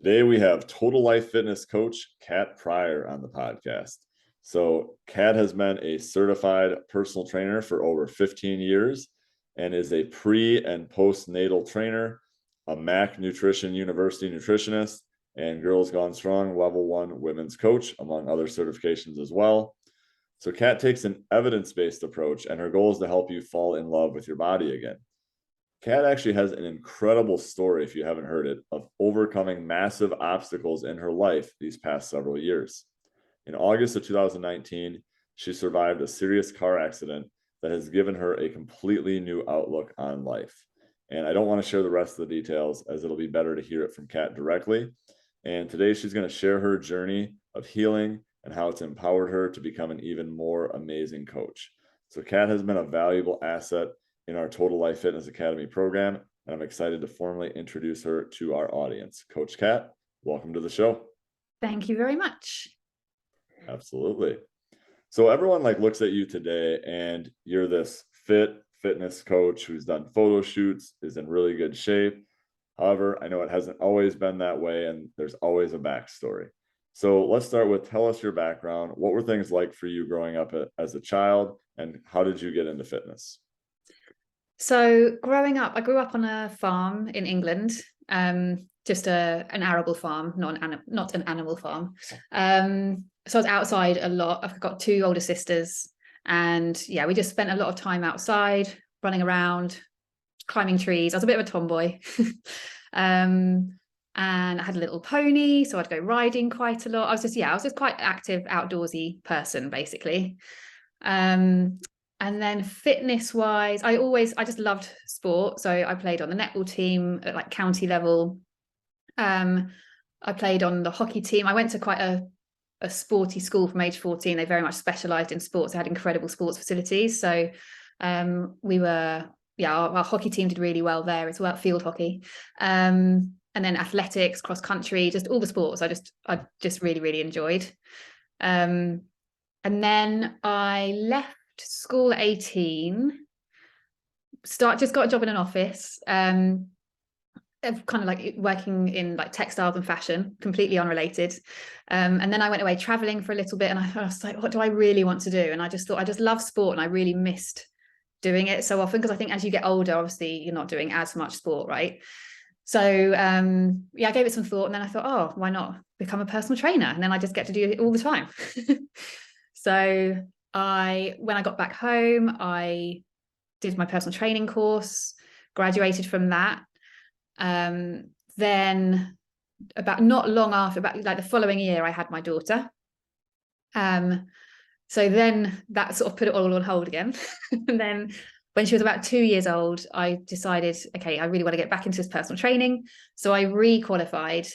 Today we have Total Life Fitness coach Kat Pryor on the podcast. So Kat has been a certified personal trainer for over 15 years and is a pre and post-natal trainer, a Mac Nutrition University nutritionist, and Girls Gone Strong Level 1 women's coach, among other certifications as well. So Kat takes an evidence-based approach, and her goal is to help you fall in love with your body again. Kat actually has an incredible story, if you haven't heard it, of overcoming massive obstacles in her life these past several years. In August of 2019, she survived a serious car accident that has given her a completely new outlook on life. And I don't want to share the rest of the details, as it'll be better to hear it from Kat directly. And today she's going to share her journey of healing and how it's empowered her to become an even more amazing coach. So Kat has been a valuable asset in our Total Life Fitness Academy program, and I'm excited to formally introduce her to our audience. Coach Kat, welcome to the show. Thank you very much. Absolutely. So everyone looks at you today and you're this fitness coach who's done photo shoots, is in really good shape. However, I know it hasn't always been that way, and there's always a backstory. So let's start with, tell us your background. What were things like for you growing up as a child, and how did you get into fitness? So growing up, I grew up on a farm in England, just an arable farm, not an animal farm. So I was outside a lot. I've got two older sisters, and yeah, we just spent a lot of time outside, running around, climbing trees. I was a bit of a tomboy. And I had a little pony, so I'd go riding quite a lot. I was just quite active, outdoorsy person, basically. And then fitness wise, I just loved sport. So I played on the netball team at county level. I played on the hockey team. I went to quite a sporty school from age 14. They very much specialized in sports. They had incredible sports facilities. So our hockey team did really well there as well, field hockey. And then athletics, cross country, just all the sports I just really, really enjoyed. And then I left school at 18, just got a job in an office, kind of working in textiles and fashion, completely unrelated. And then I went away traveling for a little bit, and I was like, what do I really want to do? And I just thought, I just love sport, and I really missed doing it so often, because I think as you get older, obviously you're not doing as much sport, right? So I gave it some thought, and then I thought, oh, why not become a personal trainer? And then I just get to do it all the time. So when I got back home, I did my personal training course, graduated from that. Then not long after, the following year, I had my daughter. So then that sort of put it all on hold again. And then when she was about 2 years old, I decided, okay, I really want to get back into this personal training. So I re-qualified.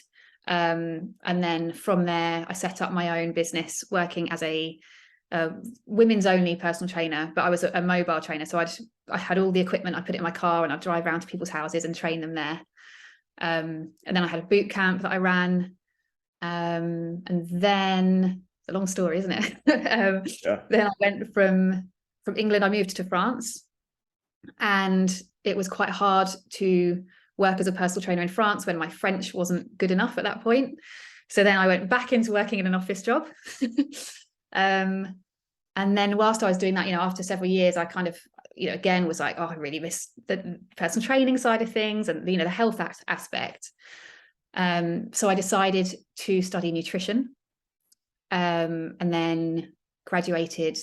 And then from there, I set up my own business, working as a women's only personal trainer, but I was a mobile trainer. So I had all the equipment, I put it in my car, and I'd drive around to people's houses and train them there. And then I had a boot camp that I ran. And then it's a long story, isn't it? Then I went from England, I moved to France, and it was quite hard to work as a personal trainer in France when my French wasn't good enough at that point. So then I went back into working in an office job. And then whilst I was doing that, after several years, I kind of, again was like, oh, I really miss the personal training side of things, and, the health aspect. So I decided to study nutrition, and then graduated.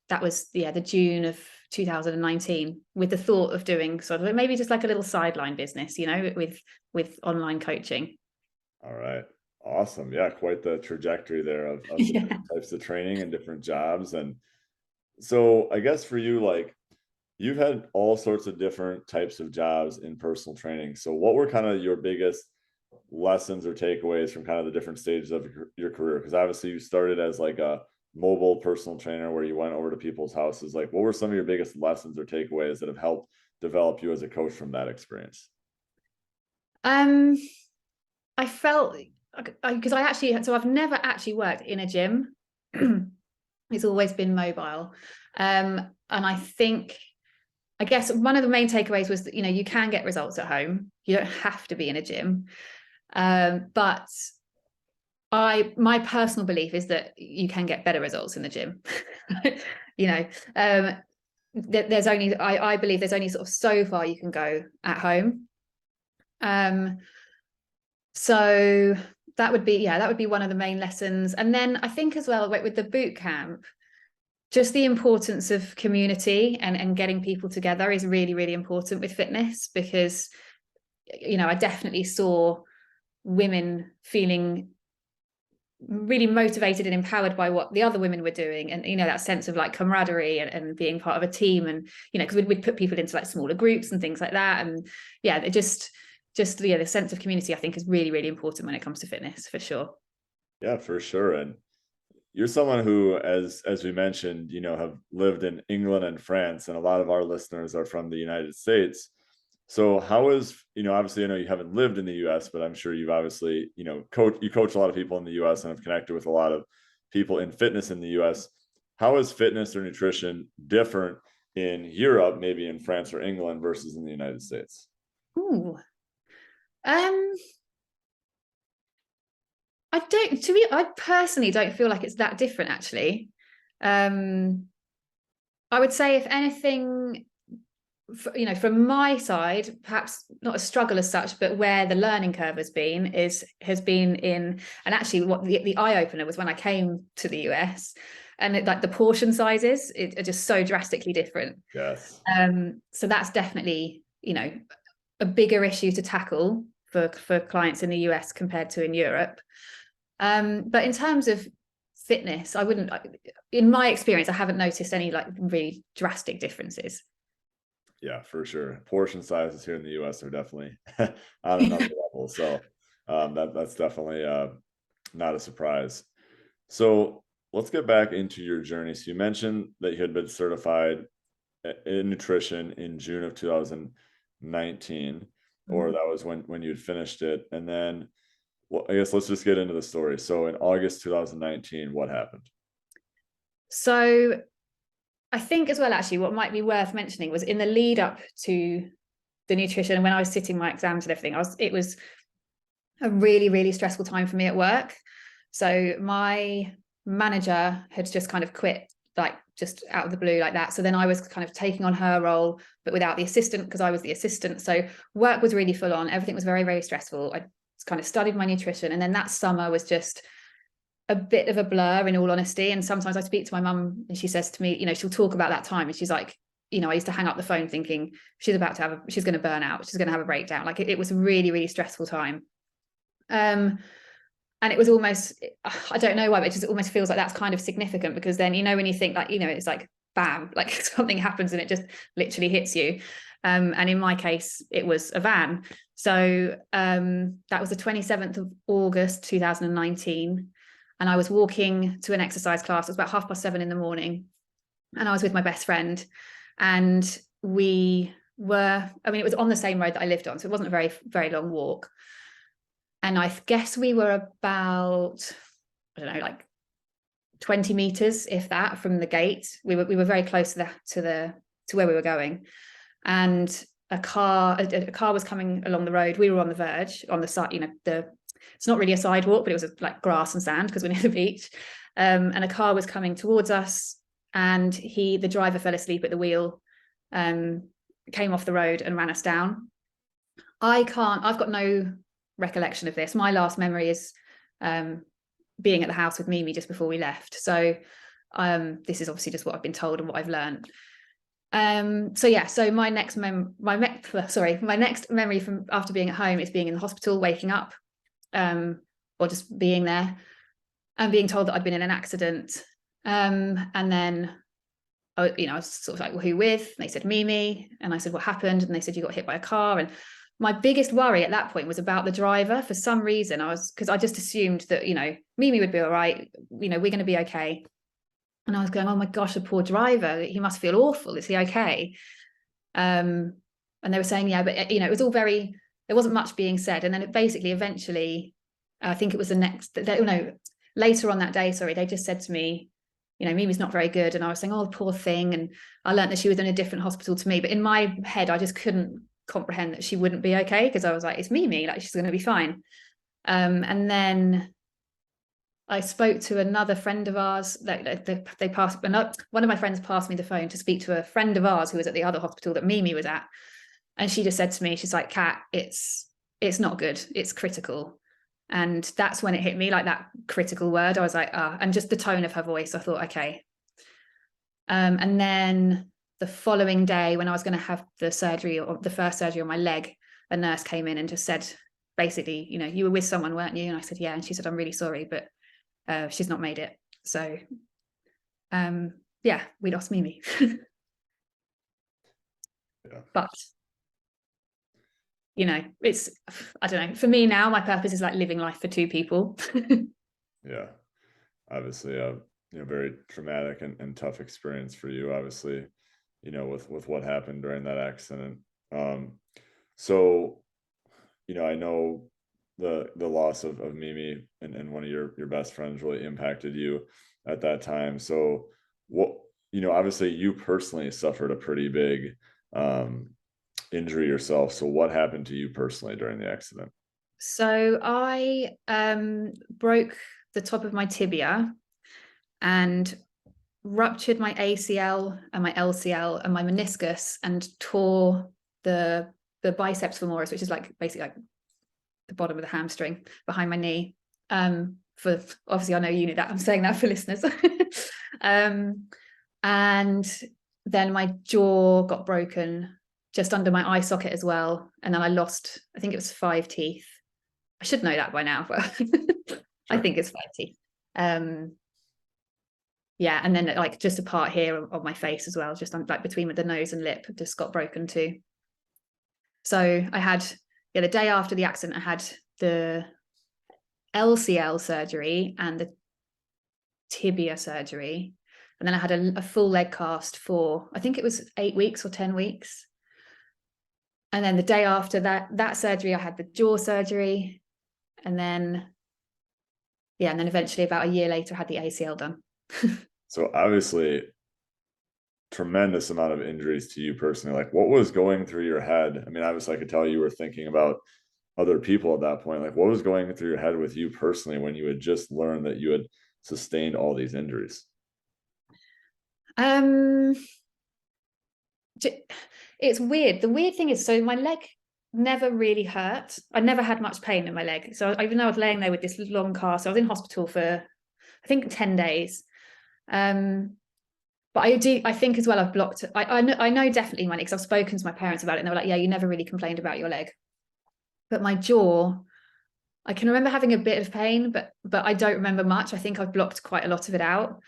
That was the June of 2019, with the thought of doing sort of maybe just like a little sideline business, with online coaching. All right. Awesome. Yeah, quite the trajectory there of different types of training and different jobs. And so I guess for you, you've had all sorts of different types of jobs in personal training. So what were kind of your biggest lessons or takeaways from kind of the different stages of your career? Because obviously you started as a mobile personal trainer where you went over to people's houses. What were some of your biggest lessons or takeaways that have helped develop you as a coach from that experience? I felt because I've never actually worked in a gym. It's always been mobile. And I guess one of the main takeaways was that, you can get results at home. You don't have to be in a gym. But my personal belief is that you can get better results in the gym. You know, there's only, I believe there's only sort of so far you can go at home. So that would be one of the main lessons. And then I think as well with the boot camp, just the importance of community and getting people together is really, really important with fitness, because, you know, I definitely saw women feeling really motivated and empowered by what the other women were doing, and, you know, that sense of like camaraderie and being part of a team, and, you know, because we'd put people into like smaller groups and things like that, and yeah, it just the sense of community, I think, is really, really important when it comes to fitness, for sure. Yeah, for sure. And you're someone who, as we mentioned, you know, have lived in England and France, and a lot of our listeners are from the United States. So how is, you know, obviously I know you haven't lived in the US, but I'm sure you've obviously, you know, coach a lot of people in the US and have connected with a lot of people in fitness in the US. How is fitness or nutrition different in Europe, maybe in France or England, versus in the United States? Ooh. I personally don't feel like it's that different, actually. I would say, if anything, you know, from my side, perhaps not a struggle as such, but where the learning curve has been in, and actually what the eye opener was when I came to the US, and like the portion sizes are just so drastically different. Yes. So that's definitely, you know, a bigger issue to tackle for clients in the US compared to in Europe. But in terms of fitness, I wouldn't, in my experience, I haven't noticed any like really drastic differences. Yeah, for sure. Portion sizes here in the US are definitely on another level. So that's definitely not a surprise. So let's get back into your journey. So you mentioned that you had been certified in nutrition in June of 2019, or that was when you'd finished it. And then, well, I guess let's just get into the story. So in August 2019, what happened? So I think as well, actually, what might be worth mentioning was in the lead up to the nutrition, and when I was sitting my exams and everything, it was a really, really stressful time for me at work. So my manager had just kind of quit, like just out of the blue like that. So then I was kind of taking on her role, but without the assistant, because I was the assistant. So work was really full on. Everything was very, very stressful. I kind of studied my nutrition. And then that summer was just a bit of a blur, in all honesty. And sometimes I speak to my mum and she says to me, you know, she'll talk about that time and she's like, you know, I used to hang up the phone thinking she's going to burn out. She's going to have a breakdown. Like it was a really, really stressful time. And it was almost, I don't know why, but it just almost feels like that's kind of significant, because then, you know, when you think like, you know, it's like, bam, like something happens and it just literally hits you. And in my case, it was a van. So that was the 27th of August, 2019. And I was walking to an exercise class. It was about 7:30 in the morning. And I was with my best friend. And it was on the same road that I lived on. So it wasn't a very, very long walk. And I guess we were about, I don't know, like 20 meters, if that, from the gate. We were very close to where we were going. And a car was coming along the road. We were on the verge, on the side, you know, it's not really a sidewalk, but it was like grass and sand because we're near the beach. And a car was coming towards us, and the driver fell asleep at the wheel, came off the road and ran us down. I've got no recollection of this. My last memory is being at the house with Mimi just before we left. So this is obviously just what I've been told and what I've learned. So my next memory from after being at home is being in the hospital, waking up, or just being there and being told that I'd been in an accident. And then I was sort of like, well, who with? And they said Mimi, and I said, what happened? And they said, you got hit by a car. And my biggest worry at that point was about the driver. For some reason, because I just assumed that, you know, Mimi would be all right, you know, we're going to be okay. And I was going, oh my gosh, the poor driver, he must feel awful. Is he okay? And they were saying, yeah, but, you know, it was all there wasn't much being said. And then eventually, I think it was later on that day, sorry, they just said to me, you know, Mimi's not very good. And I was saying, oh, poor thing. And I learned that she was in a different hospital to me. But in my head, I just couldn't comprehend that she wouldn't be okay, because I was like, it's Mimi, like she's going to be fine. And then I spoke to another friend of ours that they passed, one of my friends passed me the phone to speak to a friend of ours who was at the other hospital that Mimi was at. And she just said to me, she's like, Kat, it's not good. It's critical. And that's when it hit me, like that critical word. I was like, and just the tone of her voice, I thought, okay. And then the following day, when I was going to have the surgery, or the first surgery on my leg, a nurse came in and just said, basically, you were with someone, weren't you? And I said, yeah. And she said, I'm really sorry, but she's not made it. So yeah, we lost Mimi. Yeah. But it's, I don't know, for me now, my purpose is like living life for two people. Yeah. Obviously, very traumatic and tough experience for you, obviously, with what happened during that accident. So, I know the loss of Mimi and one of your best friends really impacted you at that time. So what, obviously you personally suffered a pretty big um, injury yourself. So what happened to you personally during the accident? So I broke the top of my tibia and ruptured my ACL and my LCL and my meniscus and tore the biceps femoris, which is like basically like the bottom of the hamstring behind my knee. For obviously, I know you knew that. I'm saying that for listeners. And then my jaw got broken just under my eye socket as well. And then I lost, I think it was 5 teeth. I should know that by now, but I Sure. think it's 5 teeth. Yeah, and then like just a part here of my face as well, just like between the nose and lip, just got broken too. So I had, the day after the accident, I had the LCL surgery and the tibia surgery. And then I had a full leg cast for, I think it was 8 weeks or 10 weeks. And then the day after that surgery, I had the jaw surgery. And then, and then eventually about a year later, I had the ACL done. So obviously tremendous amount of injuries to you personally. Like what was going through your head? I mean, obviously I could tell you were thinking about other people at that point. Like what was going through your head with you personally when you had just learned that you had sustained all these injuries? Um, it's weird. The weird thing is, so my leg never really hurt. I never had much pain in my leg. So even though I was laying there with this long cast, I was in hospital for, I think, 10 days. But I think as well, I've blocked, I know definitely my leg, because I've spoken to my parents about it, and they were like, yeah, you never really complained about your leg. But my jaw, I can remember having a bit of pain, but I don't remember much. I think I've blocked quite a lot of it out.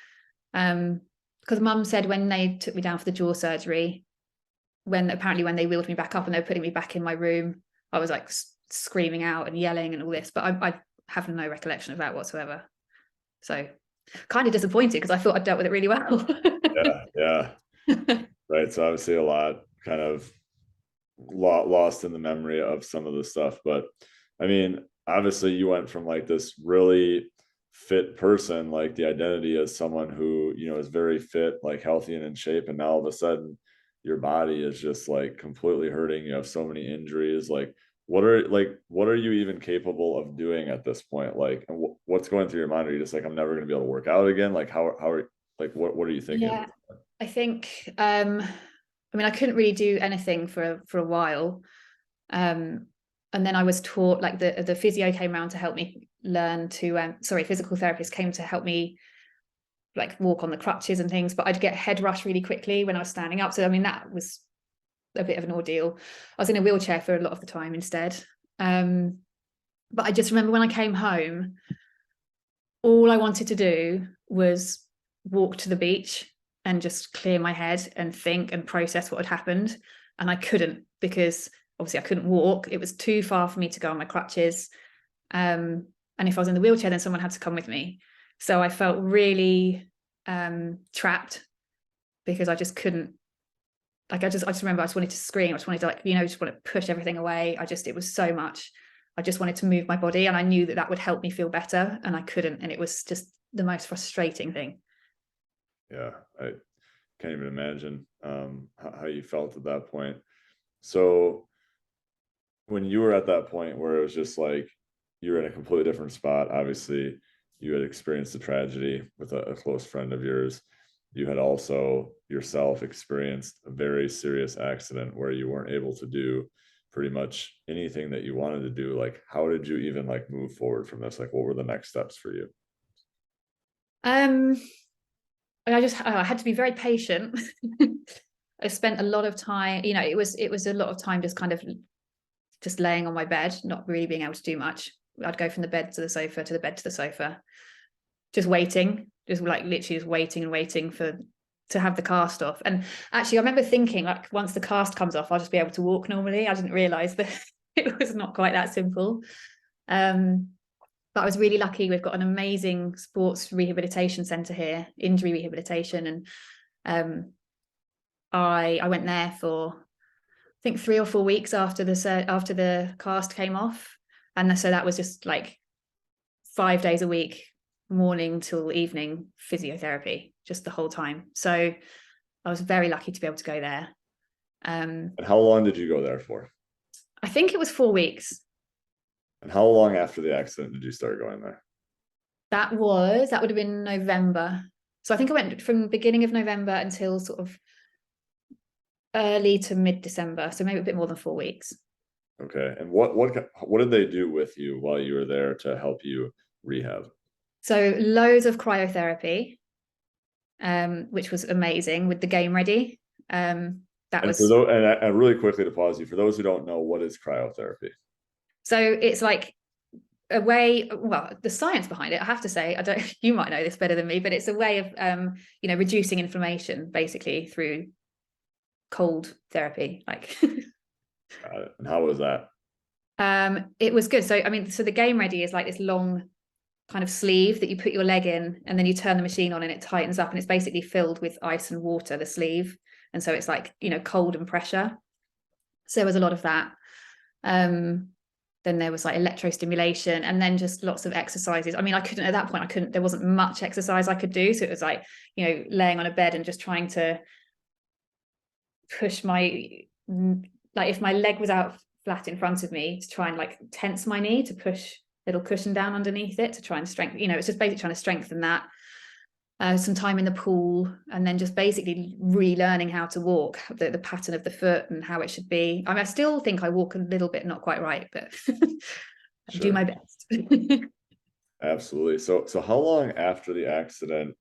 Because mum said when they took me down for the jaw surgery, when they wheeled me back up and they were putting me back in my room, I was like screaming out and yelling and all this, but I have no recollection of that whatsoever. So kind of disappointed, because I thought I'd dealt with it really well. Yeah. Right. So obviously a lot kind of lost in the memory of some of the stuff. But I mean, obviously you went from like this really fit person, like the identity as someone who, is very fit, like healthy and in shape. And now all of a sudden your body is just like completely hurting. You have so many injuries. Like, what are you even capable of doing at this point? Like, what's going through your mind? Are you just like, I'm never going to be able to work out again? Like, how are, like, what are you thinking at Yeah, this point? I think I mean, I couldn't really do anything for a while. And then I was taught, like the physio came around to help me learn to physical therapist came to help me like walk on the crutches and things, but I'd get head rush really quickly when I was standing up. So I mean, that was a bit of an ordeal. I was in a wheelchair for a lot of the time instead. But I just remember when I came home, all I wanted to do was walk to the beach and just clear my head and think and process what had happened. And I couldn't, because obviously I couldn't walk. It was too far for me to go on my crutches. And if I was in the wheelchair, then someone had to come with me. So I felt really trapped, because I just couldn't, like, I just remember I just wanted to scream. I just wanted to, like, just want to push everything away. It was so much. I just wanted to move my body, and I knew that would help me feel better, and I couldn't. And it was just the most frustrating thing. Yeah. I can't even imagine how you felt at that point. So when you were at that point where it was just like you're in a completely different spot. Obviously, you had experienced a tragedy with a close friend of yours. You had also yourself experienced a very serious accident where you weren't able to do pretty much anything that you wanted to do. Like, how did you even like move forward from this? Like, what were the next steps for you? Um, I had to be very patient. I spent a lot of time, it was a lot of time just kind of just laying on my bed, not really being able to do much. I'd go from the bed to the sofa, to the bed to the sofa, just waiting, just like literally just waiting and waiting to have the cast off. And actually, I remember thinking, like, once the cast comes off, I'll just be able to walk normally. I didn't realize that it was not quite that simple. But I was really lucky. We've got an amazing sports rehabilitation centre here, injury rehabilitation, and I went there for, I think, 3 or 4 weeks after the cast came off, and so that was just like 5 days a week, morning till evening physiotherapy, just the whole time. So I was very lucky to be able to go there. And how long did you go there for? I think it was 4 weeks. And how long after the accident did you start going there? That would have been November. So I think I went from beginning of November until sort of early to mid-December. So maybe a bit more than 4 weeks. Okay. And what did they do with you while you were there to help you rehab? So loads of cryotherapy, which was amazing with the game ready. That And was for those, and really quickly to pause you, for those who don't know, what is cryotherapy? so it's like a way, well, the science behind it, I have to say, I don't, you might know this better than me, but it's a way of reducing inflammation basically through cold therapy. Like Got it. And how was that? it was good. So I mean, so the game ready is like this long kind of sleeve that you put your leg in, and then you turn the machine on and it tightens up, and it's basically filled with ice and water, the sleeve. And so it's like, cold and pressure. So there was a lot of that. Then there was like electrostimulation, and then just lots of exercises. I mean, at that point, there wasn't much exercise I could do. So it was like, laying on a bed and just trying to push like if my leg was out flat in front of me, to try and like tense my knee to push a little cushion down underneath it to try and strengthen, it's just basically trying to strengthen that. Some time in the pool, and then just basically relearning how to walk, the pattern of the foot and how it should be. I mean, I still think I walk a little bit not quite right, but I do my best. Absolutely. So how long after the accident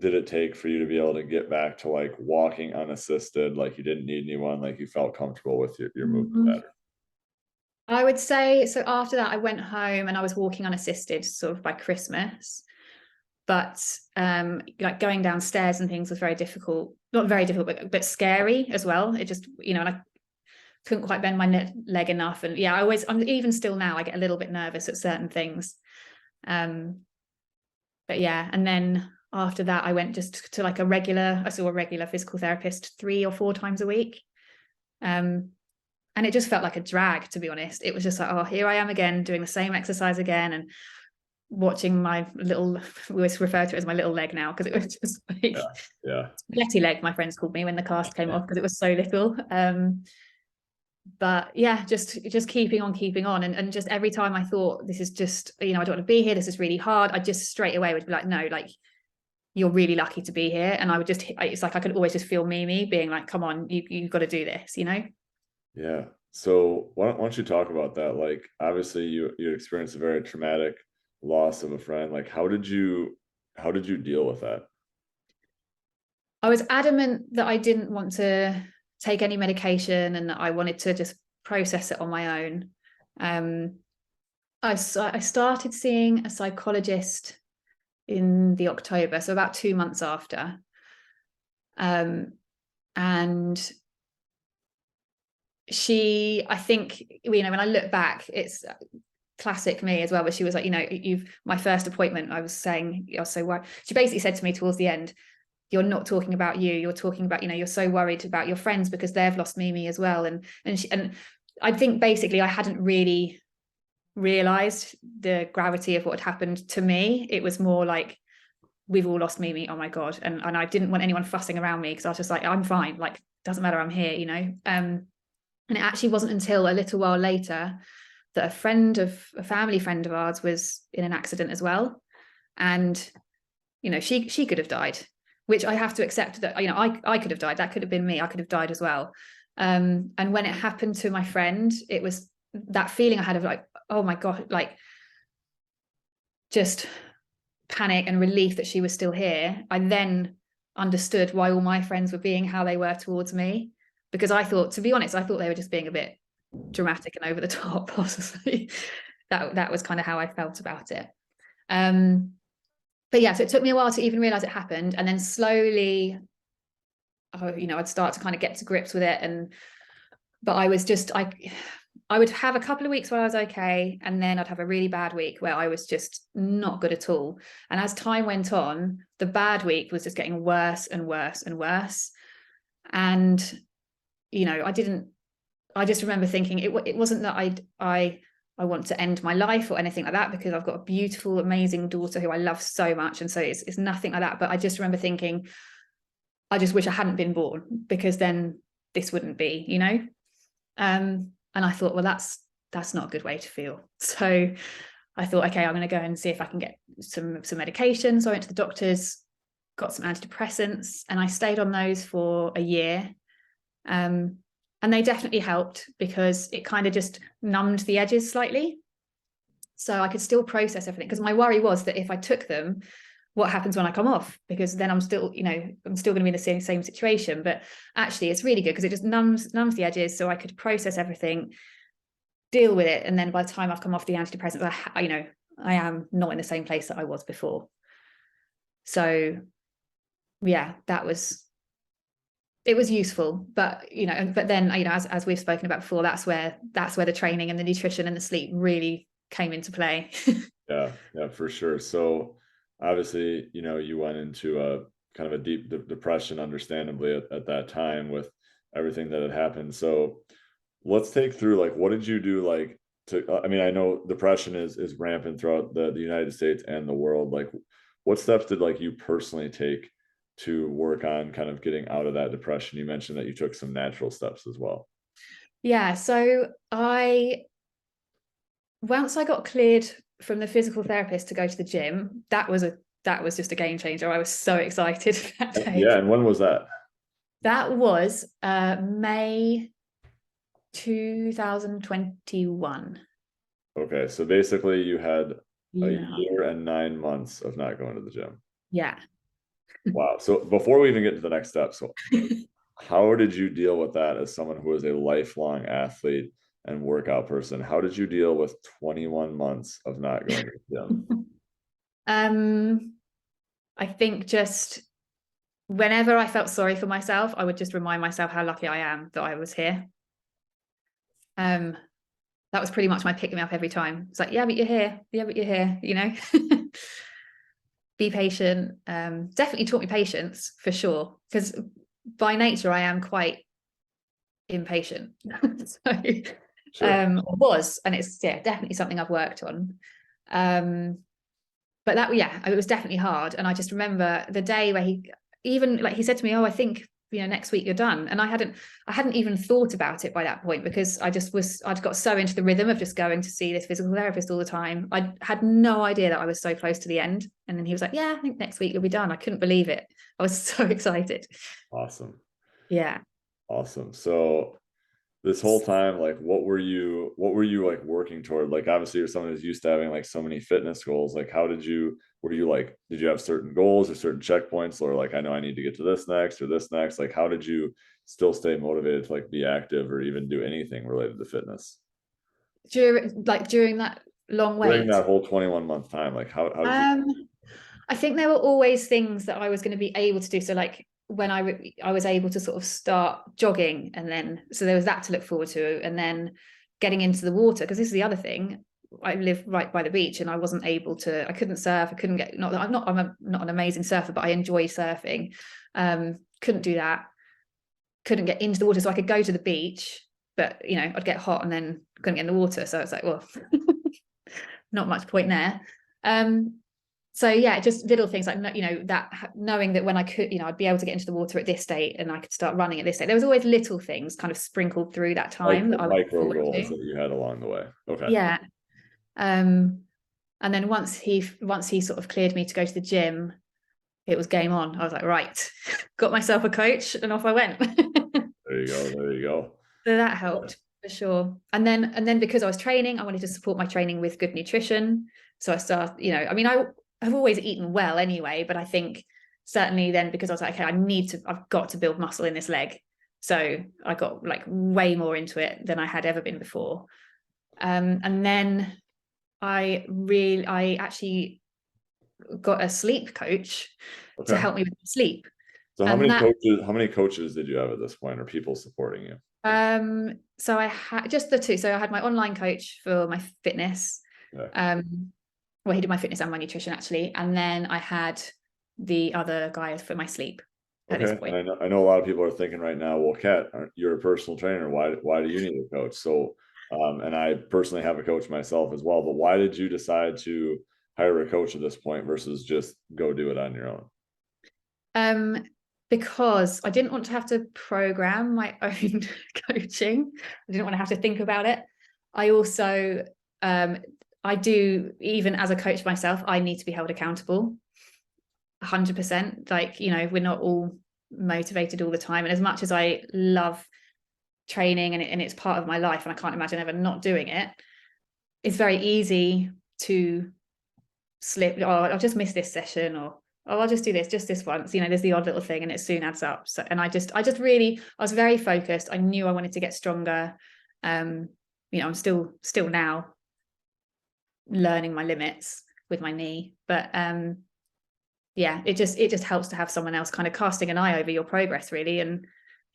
did it take for you to be able to get back to like walking unassisted, like you didn't need anyone, like you felt comfortable with your movement pattern? I would say so. After that, I went home and I was walking unassisted sort of by Christmas. But like going downstairs and things was very difficult. Not very difficult, but scary as well. It just, and I couldn't quite bend my leg enough. And yeah, I'm even still now, I get a little bit nervous at certain things. But yeah, and then after that, I went just to like I saw a regular physical therapist 3 or 4 times a week. And it just felt like a drag, to be honest. It was just like, oh, here I am again, doing the same exercise again, and watching my little, we always refer to it as my little leg now, because it was just like spaghetti leg, my friends called me when the cast came off, because it was so little. But yeah, just keeping on, and just every time I thought, this is just, I don't want to be here, this is really hard, I just straight away would be like, no, like, you're really lucky to be here. And I would just, it's like I could always just feel Mimi being like, come on, you've got to do this, Yeah. So why don't you talk about that? Like, obviously you experienced a very traumatic loss of a friend. Like, how did you deal with that? I was adamant that I didn't want to take any medication, and that I wanted to just process it on my own. I started seeing a psychologist in the October, so about 2 months after. And she, I think, when I look back, it's classic me as well, but she was like, my first appointment, I was so worried. She basically said to me towards the end, you're not talking about you, you're talking about, you're so worried about your friends because they've lost Mimi as well. And I think basically I hadn't really realized the gravity of what had happened to me. It was more like, we've all lost Mimi, oh my God. And I didn't want anyone fussing around me, because I was just like, I'm fine, like, doesn't matter, I'm here, and it actually wasn't until a little while later that a family friend of ours was in an accident as well. And, you know, she could have died, which I have to accept that, you know, I could have died. That could have been me. I could have died as well. And when it happened to my friend, it was that feeling I had of like, oh my God, like just panic and relief that she was still here. I then understood why all my friends were being how they were towards me, because I thought, to be honest, I thought they were just being a bit dramatic and over the top, possibly. That was kind of how I felt about it. But yeah, so it took me a while to even realize it happened, and then slowly, you know, I'd start to kind of get to grips with it. But I was just, I would have a couple of weeks where I was okay, and then I'd have a really bad week where I was just not good at all. And as time went on, the bad week was just getting worse and worse and worse. And, you know, I just remember thinking it wasn't that I want to end my life or anything like that, because I've got a beautiful, amazing daughter who I love so much. And so it's nothing like that. But I just remember thinking, I just wish I hadn't been born, because then this wouldn't be, you know? And I thought, well, that's not a good way to feel. So I thought, okay, I'm going to go and see if I can get some medication. So I went to the doctors, got some antidepressants, and I stayed on those for a year. And they definitely helped, because it kind of just numbed the edges slightly. So I could still process everything, because my worry was that if I took them, what happens when I come off? Because then I'm still, you know, I'm still going to be in the same situation. But actually it's really good, because it just numbs the edges, so I could process everything, deal with it. And then by the time I've come off the antidepressants, you know, I am not in the same place that I was before. So yeah, it was useful. But, you know, but then, you know, as we've spoken about before, that's where the training and the nutrition and the sleep really came into play. Yeah, for sure. So obviously, you know, you went into a kind of a deep depression, understandably, at that time with everything that had happened. So let's take through, like, what did you do, like, to, I mean, I know depression is rampant throughout the United States and the world. Like, what steps did, like, you personally take to work on kind of getting out of that depression? You mentioned that you took some natural steps as well. Yeah. So once I got cleared from the physical therapist to go to the gym, that was just a game changer. I was so excited that day. Yeah. And when was that? That was May 2021. Okay. So basically you had a Yeah. year and 9 months of not going to the gym. Yeah. Wow. So before we even get to the next step, so how did you deal with that as someone who is a lifelong athlete and workout person? How did you deal with 21 months of not going to the gym? I think just whenever I felt sorry for myself, I would just remind myself how lucky I am that I was here. That was pretty much my pick me up every time. It's like, yeah, but you're here. Yeah, but you're here, you know. Be patient. Definitely taught me patience, for sure, because by nature I am quite impatient. So Sure. was, and it's definitely something I've worked on. But that, yeah, it was definitely hard. And I just remember the day where he said to me, oh, I think, you know, next week you're done. And I hadn't even thought about it by that point, because I'd got so into the rhythm of just going to see this physical therapist all the time. I had no idea that I was so close to the end. And then he was like, yeah, I think next week you'll be done. I couldn't believe it. I was so excited. Awesome. Yeah. Awesome. So this whole time, like, what were you like working toward? Like, obviously you're someone who's used to having like so many fitness goals. Like, did you have certain goals or certain checkpoints, or like, I know I need to get to this next or this next? Like, how did you still stay motivated to like be active or even do anything related to fitness During that long wait? during that whole 21-month time? Like, how did you? I think there were always things that I was going to be able to do. So like when I was able to sort of start jogging, and then so there was that to look forward to, and then getting into the water, because this is the other thing. I live right by the beach, and I couldn't surf. I couldn't get, I'm not an amazing surfer, but I enjoy surfing. Couldn't do that. Couldn't get into the water, so I could go to the beach, but you know, I'd get hot and then couldn't get in the water. So it's like, well, not much point there. so yeah, just little things like, that knowing that when I could, I'd be able to get into the water at this date and I could start running at this date. There was always little things kind of sprinkled through that time that I would look Micro forward goals to. that you had along the way. Okay. Yeah. And then once he sort of cleared me to go to the gym, it was game on. I was like, right, got myself a coach and off I went. There you go. There you go. So that helped for sure. And then because I was training, I wanted to support my training with good nutrition. So I started, I've always eaten well anyway, but I think certainly then because I was like, okay, I've got to build muscle in this leg. So I got like way more into it than I had ever been before. And then I actually got a sleep coach to Okay. help me with sleep. So And that how many coaches did you have at this point, or people supporting you? so I had just the two. So I had my online coach for my fitness. Yeah. Well, he did my fitness and my nutrition actually. And then I had the other guy for my sleep at this Okay. point. And I know a lot of people are thinking right now, well, Kat, you're a personal trainer. Why do you need a coach? So, and I personally have a coach myself as well, but why did you decide to hire a coach at this point versus just go do it on your own? Because I didn't want to have to program my own coaching. I didn't want to have to think about it. I also, I do, even as a coach myself, I need to be held accountable 100%. Like, we're not all motivated all the time. And as much as I love training and it's part of my life, and I can't imagine ever not doing it, it's very easy to slip. Oh, I'll just miss this session, or oh, I'll just do this just this once. There's the odd little thing and it soon adds up. So, and I was very focused. I knew I wanted to get stronger. I'm still now learning my limits with my knee, but yeah, it just helps to have someone else kind of casting an eye over your progress really, and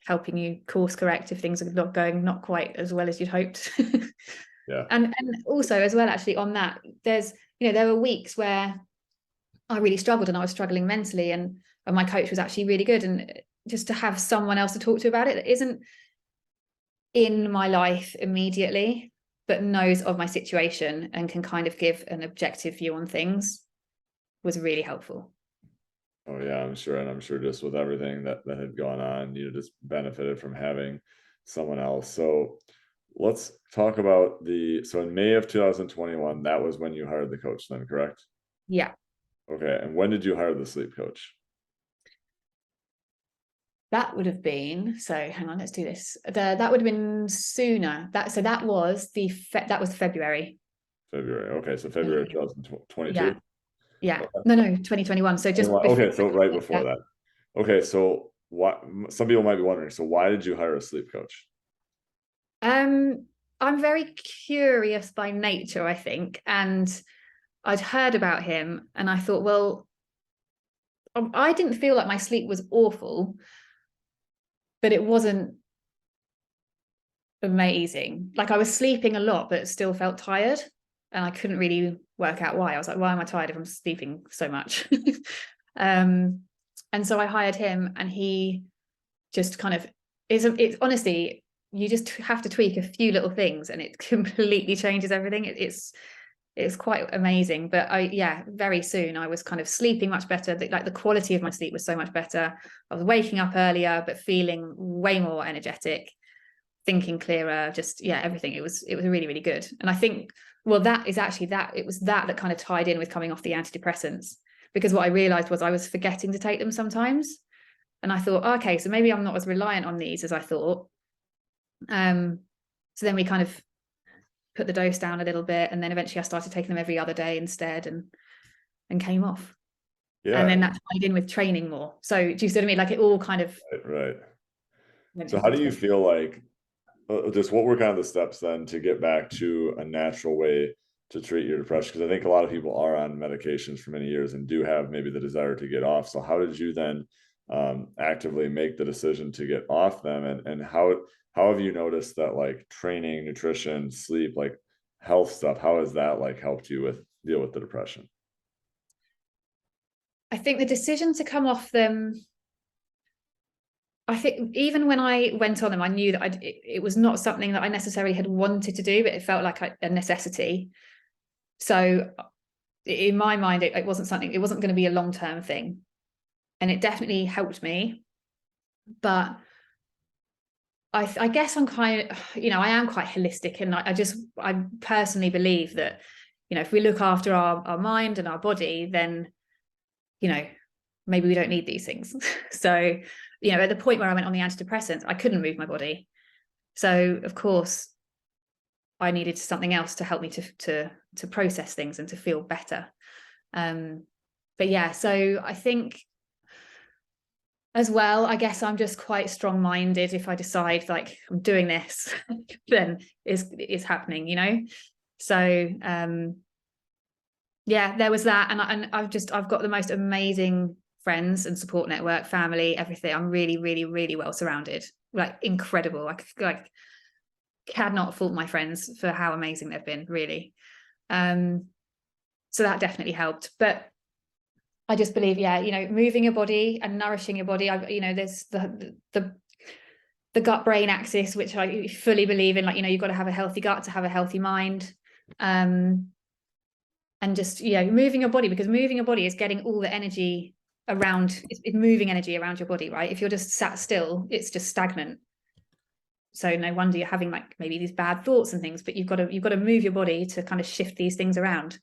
helping you course correct if things are not going not quite as well as you'd hoped. Yeah. And also as well, actually on that, there were weeks where I really struggled and I was struggling mentally, and my coach was actually really good. And just to have someone else to talk to about it that isn't in my life immediately, but knows of my situation and can kind of give an objective view on things was really helpful. Oh yeah, I'm sure. And I'm sure just with everything that had gone on, you just benefited from having someone else. So let's talk about so in May of 2021, that was when you hired the coach then, correct? Yeah. Okay. And when did you hire the sleep coach? That would have been, so hang on, let's do this. That would have been sooner. That was February. February. Okay. So February 2022. Yeah. Yeah. Okay. No, 2021. So just before. Okay. So right before that. Okay. So what, some people might be wondering, so why did you hire a sleep coach? I'm very curious by nature, I think. And I'd heard about him and I thought, well, I didn't feel like my sleep was awful, but it wasn't amazing. Like I was sleeping a lot, but still felt tired. And I couldn't really work out why. I was like, why am I tired if I'm sleeping so much? And so I hired him, and he just kind of it's honestly, you just have to tweak a few little things and it completely changes everything. It's quite amazing. But very soon I was kind of sleeping much better. Like the quality of my sleep was so much better. I was waking up earlier, but feeling way more energetic, thinking clearer, just everything. It was really, really good. And I think, well, that is actually it was that kind of tied in with coming off the antidepressants, because what I realized was I was forgetting to take them sometimes. And I thought, okay, so maybe I'm not as reliant on these as I thought. So then we kind of put the dose down a little bit, and then eventually I started taking them every other day instead, and came off. Yeah. And then that tied in with training more. So do you see what I mean? Like it all kind of Right. So how do you feel like, just what were kind of the steps then to get back to a natural way to treat your depression? Because I think a lot of people are on medications for many years and do have maybe the desire to get off. So how did you then actively make the decision to get off them? And how have you noticed that like training, nutrition, sleep, like health stuff, how has that like helped you deal with the depression? I think the decision to come off them, I think even when I went on them, I knew that it was not something that I necessarily had wanted to do, but it felt like a necessity. So in my mind, it wasn't going to be a long-term thing. And it definitely helped me. But I guess I'm kind of, I am quite holistic, and I personally believe that, if we look after our mind and our body, then, maybe we don't need these things. So, at the point where I went on the antidepressants, I couldn't move my body. So of course I needed something else to help me to process things and to feel better. But yeah, so I think as well, I guess I'm just quite strong-minded. If I decide like I'm doing this, then it's happening, So yeah, there was that. And I've got the most amazing friends and support network, family, everything. I'm really, really, really well surrounded, like incredible. Like cannot fault my friends for how amazing they've been, really. So that definitely helped. But I just believe, moving your body and nourishing your body. There's the gut brain axis, which I fully believe in. Like, you've got to have a healthy gut to have a healthy mind. And just, moving your body, because moving your body is getting all the energy around, it's moving energy around your body, right? If you're just sat still, it's just stagnant. So no wonder you're having like maybe these bad thoughts and things, but you've got to move your body to kind of shift these things around,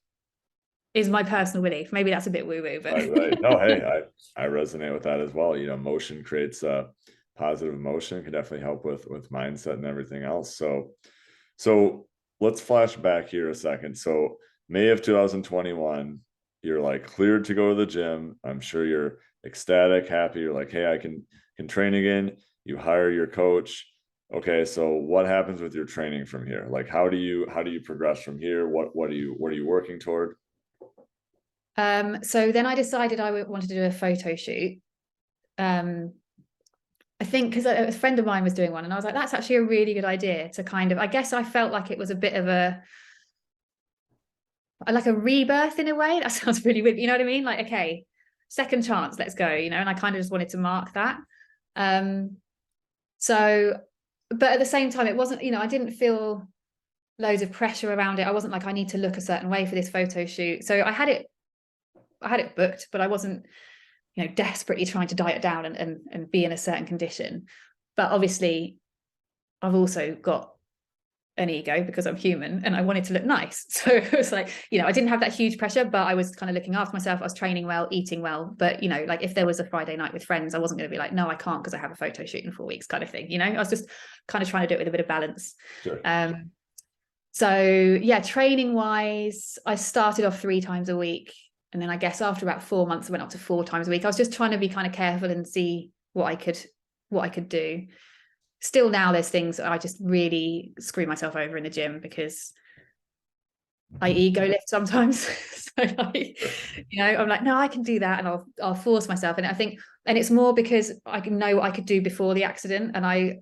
is my personal belief. Maybe that's a bit woo-woo, but Right. No, hey, I resonate with that as well. Motion creates a positive emotion, can definitely help with mindset and everything else. So let's flash back here a second. So May of 2021, you're like cleared to go to the gym. I'm sure you're ecstatic, happy. You're like, hey, I can train again. You hire your coach. Okay, so what happens with your training from here? Like, how do you progress from here? What are you working toward? So then I decided I wanted to do a photo shoot. I think because a friend of mine was doing one, and I was like, that's actually a really good idea to kind of, I guess I felt like it was a bit of like a rebirth in a way. That sounds really weird. You know what I mean? Like, okay, second chance, let's go, and I kind of just wanted to mark that. So, but at the same time, it wasn't, I didn't feel loads of pressure around it. I wasn't like, I need to look a certain way for this photo shoot. So I had it booked, but I wasn't, desperately trying to diet down and be in a certain condition. But obviously I've also got an ego because I'm human and I wanted to look nice. So it was like, I didn't have that huge pressure, but I was kind of looking after myself. I was training well, eating well. But, like if there was a Friday night with friends, I wasn't going to be like, no, I can't because I have a photo shoot in 4 weeks kind of thing. I was just kind of trying to do it with a bit of balance. Sure. So yeah, training wise, I started off 3 times a week. And then I guess after about 4 months, I went up to 4 times a week. I was just trying to be kind of careful and see what I could do. Still now there's things I just really screw myself over in the gym because I ego lift sometimes. So I'm like, no, I can do that. And I'll force myself. And I think, and it's more because I know what I could do before the accident. And I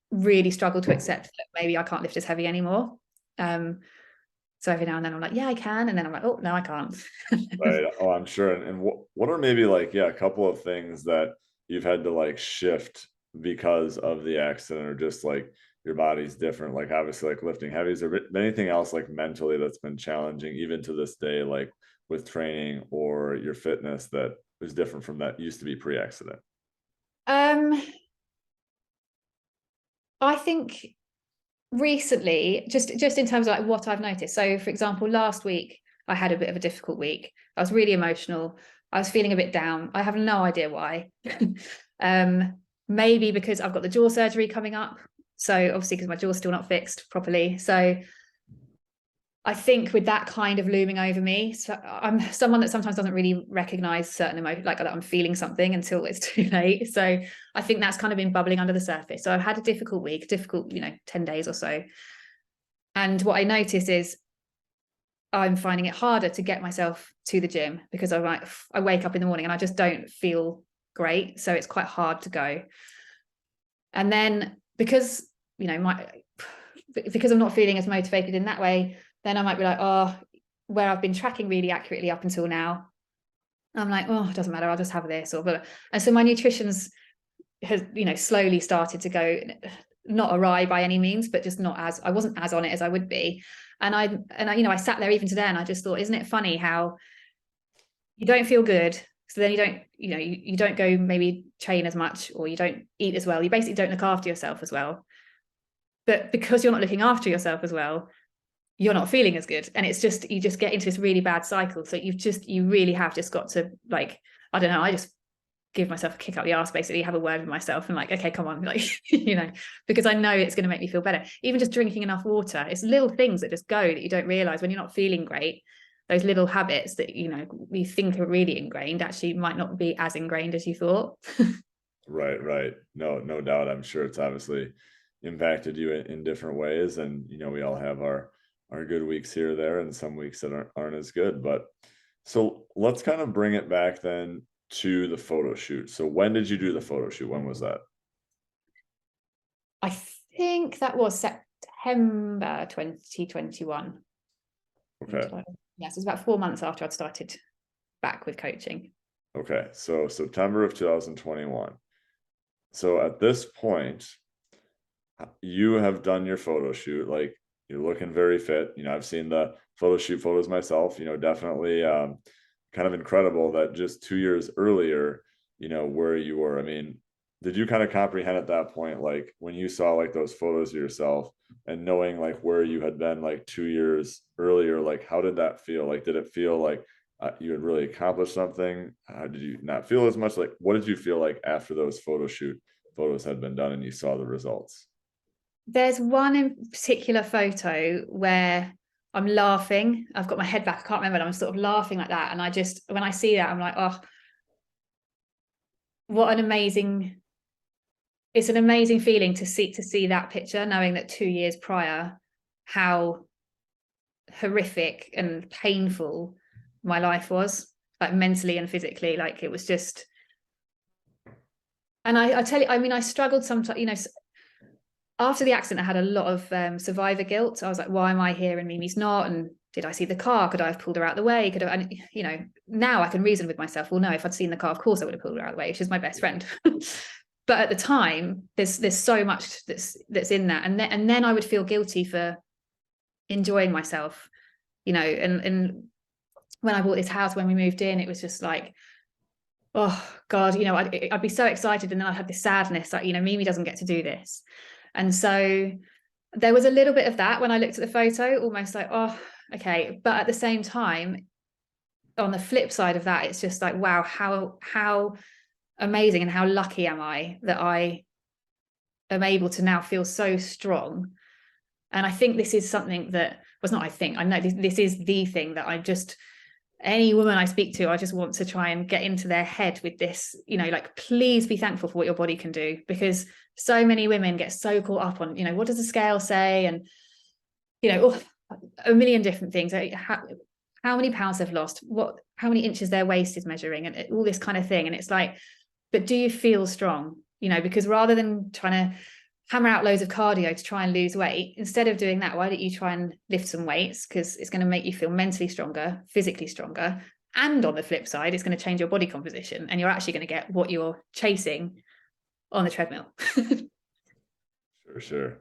really struggle to accept that maybe I can't lift as heavy anymore. So every now and then I'm like, yeah, I can. And then I'm like, oh, no, I can't. Right. Oh, I'm sure. And what are maybe like, a couple of things that you've had to like shift because of the accident, or just like your body's different? Like obviously like lifting heavy. Has there been anything else like mentally that's been challenging even to this day, like with training or your fitness, that is different from that used to be pre-accident? I think recently, just in terms of like what I've noticed. So for example, last week I had a bit of a difficult week. I was really emotional. I was feeling a bit down. I have no idea why. Maybe because I've got the jaw surgery coming up. So obviously because my jaw's still not fixed properly. So I think with that kind of looming over me, so I'm someone that sometimes doesn't really recognize certain emotions, like that I'm feeling something until it's too late. So I think that's kind of been bubbling under the surface. So I've had a difficult week, 10 days or so. And what I notice is I'm finding it harder to get myself to the gym because I wake up in the morning and I just don't feel great. So it's quite hard to go. And then because, because I'm not feeling as motivated in that way, then I might be like, oh, where I've been tracking really accurately up until now, I'm like, oh, it doesn't matter, I'll just have this or blah. And so my nutrition's has, slowly started to go, not awry by any means, but just I wasn't as on it as I would be. And I sat there even today and I just thought, isn't it funny how you don't feel good, so then you don't go maybe train as much, or you don't eat as well, you basically don't look after yourself as well, but because you're not looking after yourself as well, you're not feeling as good, and it's just, you just get into this really bad cycle. So you really have just got to, like, I don't know, I just give myself a kick up the arse, basically have a word with myself and like, okay, come on, like, because I know it's going to make me feel better. Even just drinking enough water, it's little things that just go, that you don't realize when you're not feeling great. Those little habits that you think are really ingrained actually might not be as ingrained as you thought. Right. No doubt. I'm sure it's obviously impacted you in different ways, and we all have our good weeks here or there, and some weeks that aren't as good. But so let's kind of bring it back then to the photo shoot. So when did you do the photo shoot? When was that? I think that was September 2021. Okay. Yes, it was about 4 months after I'd started back with coaching. Okay. So September of 2021. So at this point, you have done your photo shoot. Like, you're looking very fit. I've seen the photo shoot photos myself. Definitely kind of incredible that just 2 years earlier, where you were. I mean, did you kind of comprehend at that point, like when you saw like those photos of yourself and knowing like where you had been like 2 years earlier, like how did that feel? Like, did it feel like you had really accomplished something? Did you not feel as much? Like, what did you feel like after those photo shoot photos had been done and you saw the results? There's one in particular photo where I'm laughing. I've got my head back. I can't remember. I'm sort of laughing like that. And I just, when I see that, I'm like, oh, what an amazing, it's an amazing feeling to see that picture, knowing that 2 years prior, how horrific and painful my life was, like mentally and physically. Like, it was just, and I tell you, I mean, I struggled sometimes, after the accident, I had a lot of survivor guilt. I was like, why am I here and Mimi's not? And did I see the car? Could I have pulled her out the way? Could I, and now I can reason with myself, well, no, if I'd seen the car, of course I would have pulled her out of the way. She's my best friend. But at the time, there's so much that's in that. And then I would feel guilty for enjoying myself, and when I bought this house, when we moved in, it was just like, oh God, I'd be so excited. And then I'd have this sadness, like, Mimi doesn't get to do this. And so there was a little bit of that when I looked at the photo, almost like, oh, okay. But at the same time, on the flip side of that, it's just like, wow, how amazing and how lucky am I that I am able to now feel so strong. And I think this is something that was not, I know this is the thing that I just, any woman I speak to, I just want to try and get into their head with this, like, please be thankful for what your body can do, because so many women get so caught up on, what does the scale say? And, a million different things. How many pounds they've lost, how many inches their waist is measuring, and all this kind of thing. And it's like, but do you feel strong? Because rather than trying to hammer out loads of cardio to try and lose weight, instead of doing that, why don't you try and lift some weights? Because it's going to make you feel mentally stronger, physically stronger. And on the flip side, it's going to change your body composition, and you're actually going to get what you're chasing on the treadmill. Sure.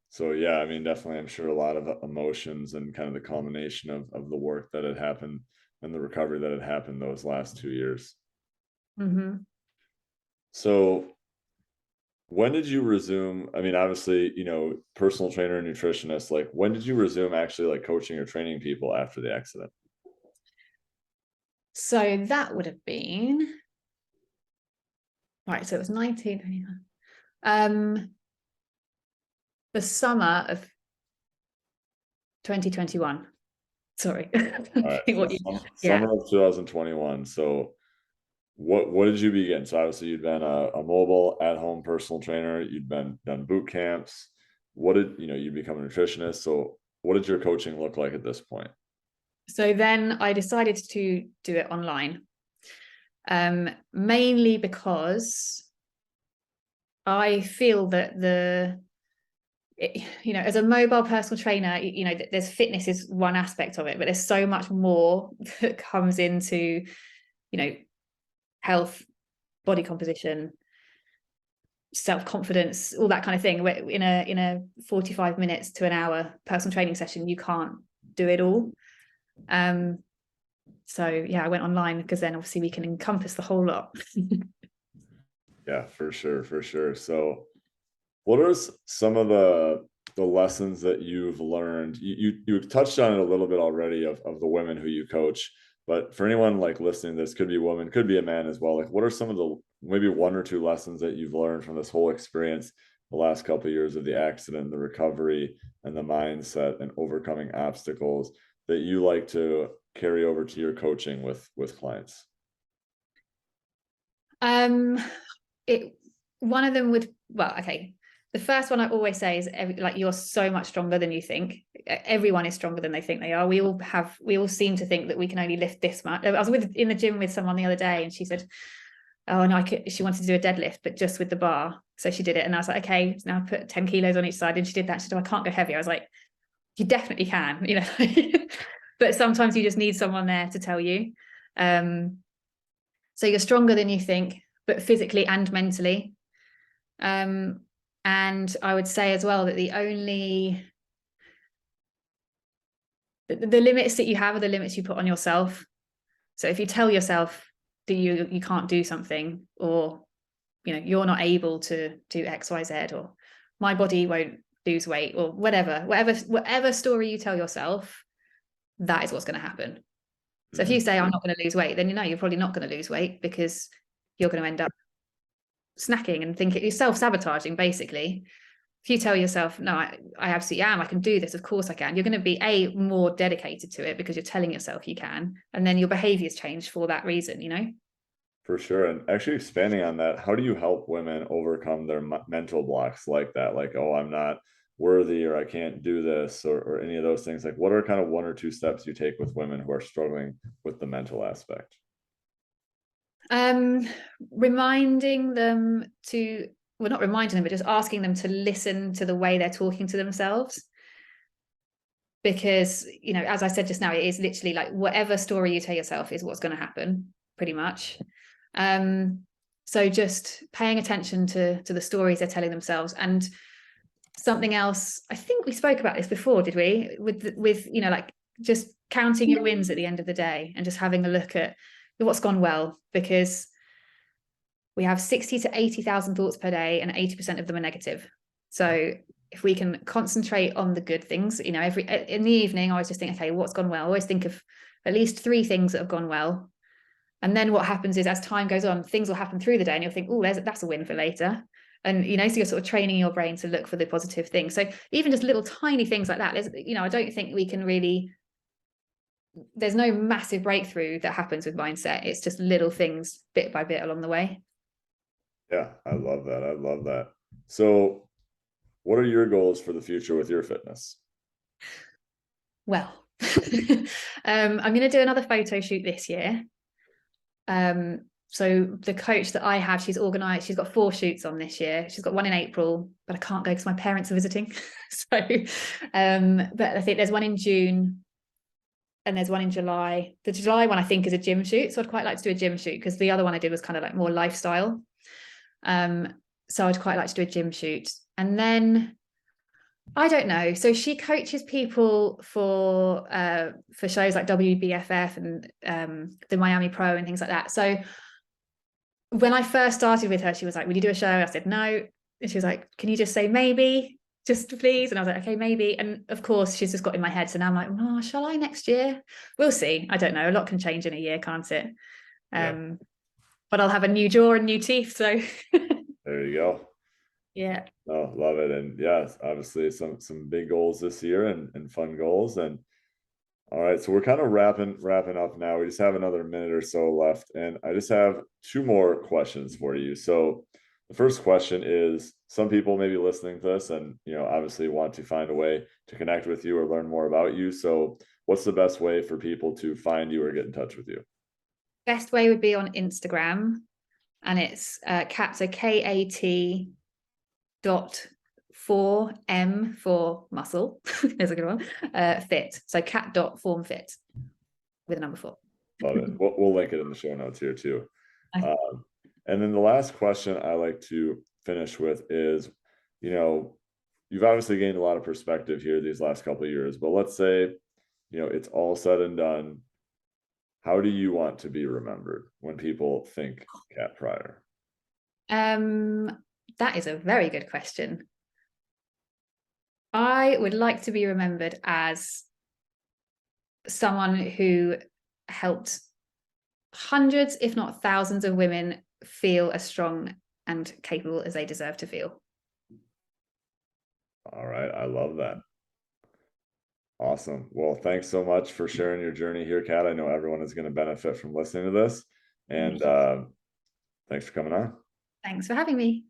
So yeah, I mean, definitely, I'm sure a lot of emotions and kind of the culmination of the work that had happened and the recovery that had happened those last 2 years. Mm-hmm. So when did you resume? I mean, obviously, personal trainer and nutritionist, like when did you resume actually like coaching or training people after the accident? So that would have been, right, so it was 1921. The summer of 2021. Sorry. All right, so summer of 2021. So what did you begin? So obviously you'd been a mobile at-home personal trainer, you'd been done boot camps. What did you become a nutritionist? So what did your coaching look like at this point? So then I decided to do it online, mainly because I feel that as a mobile personal trainer, there's fitness is one aspect of it, but there's so much more that comes into, health, body composition, self-confidence, all that kind of thing. In a 45 minutes to an hour personal training session, you can't do it all. So yeah, I went online because then obviously we can encompass the whole lot. Yeah, for sure. So what are some of the lessons that you've learned? You touched on it a little bit already of the women who you coach, but for anyone like listening, this could be a woman, could be a man as well. Like, what are some of the maybe one or two lessons that you've learned from this whole experience, the last couple of years of the accident, the recovery, and the mindset and overcoming obstacles that you like to carry over to your coaching with clients? One of them would, well, okay. The first one I always say is like, you're so much stronger than you think. Everyone is stronger than they think they are. We all seem to think that we can only lift this much. I was in the gym with someone the other day, and she said, oh no, she wanted to do a deadlift, but just with the bar. So she did it. And I was like, okay, so now put 10 kilos on each side. And she did that. She said, oh, I can't go heavy. I was like, you definitely can, you know. But sometimes you just need someone there to tell you. So you're stronger than you think, but physically and mentally. And I would say as well that the limits that you have are the limits you put on yourself. So if you tell yourself that you can't do something, or you're not able to do X, Y, Z, or my body won't lose weight, or whatever story you tell yourself, that is what's going to happen. So if you say I'm not going to lose weight, then you're probably not going to lose weight, because you're going to end up snacking and thinking you're self-sabotaging, basically. If you tell yourself, no, I absolutely am, I can do this, of course I can, you're going to be more dedicated to it because you're telling yourself you can, and then your behaviors change for that reason. For sure. And actually expanding on that, how do you help women overcome their mental blocks like that? Like, oh, I'm not worthy, or I can't do this, or any of those things. Like, what are kind of one or two steps you take with women who are struggling with the mental aspect? Reminding them to, well, not reminding them, but just asking them to listen to the way they're talking to themselves. Because, as I said just now, it is literally like whatever story you tell yourself is what's going to happen, pretty much. So just paying attention to the stories they're telling themselves. And something else, I think we spoke about this before, did we? With like just counting your wins at the end of the day and just having a look at what's gone well, because we have 60 to 80,000 thoughts per day, and 80% of them are negative. So if we can concentrate on the good things, in the evening, I always just think, okay, what's gone well? I always think of at least 3 things that have gone well. And then what happens is, as time goes on, things will happen through the day, and you'll think, oh, that's a win for later. And, so you're sort of training your brain to look for the positive things. So even just little tiny things like that, I don't think we can really, there's no massive breakthrough that happens with mindset. It's just little things bit by bit along the way. Yeah, I love that. So what are your goals for the future with your fitness? Well, I'm going to do another photo shoot this year. So the coach that I have, she's got 4 shoots on this year. She's got one in April, but I can't go because my parents are visiting. So, but I think there's one in June and there's one in July. The July one, I think, is a gym shoot. So I'd quite like to do a gym shoot, because the other one I did was kind of like more lifestyle. So I'd quite like to do a gym shoot. And then I don't know. So she coaches people for shows like WBFF and the Miami Pro and things like that. So when I first started with her, she was like, will you do a show? I said no. And she was like, can you just say maybe, just please? And I was like, okay, maybe. And of course, she's just got in my head. So now I'm like, oh, shall I next year? We'll see. I don't know. A lot can change in a year, can't it? Yeah. But I'll have a new jaw and new teeth. So There you go. yeah. Oh, love it. And yes, obviously some big goals this year, and fun goals. And all right, so we're kind of wrapping up now. We just have another minute or so left, and I just have 2 more questions for you. So the first question is, some people may be listening to this and obviously want to find a way to connect with you or learn more about you. So what's the best way for people to find you or get in touch with you? Best way would be on Instagram, and it's Kat, so KAT .4M for muscle. There's a good one. Fit. So cat.formfit with a number 4. Love it. We'll link it in the show notes here too. Okay. And then the last question I like to finish with is, you've obviously gained a lot of perspective here these last couple of years, but let's say, it's all said and done. How do you want to be remembered when people think Kat Pryor? That is a very good question. I would like to be remembered as someone who helped hundreds, if not thousands, of women feel as strong and capable as they deserve to feel. All right. I love that. Awesome. Well, thanks so much for sharing your journey here, Kat. I know everyone is going to benefit from listening to this. And thanks for coming on. Thanks for having me.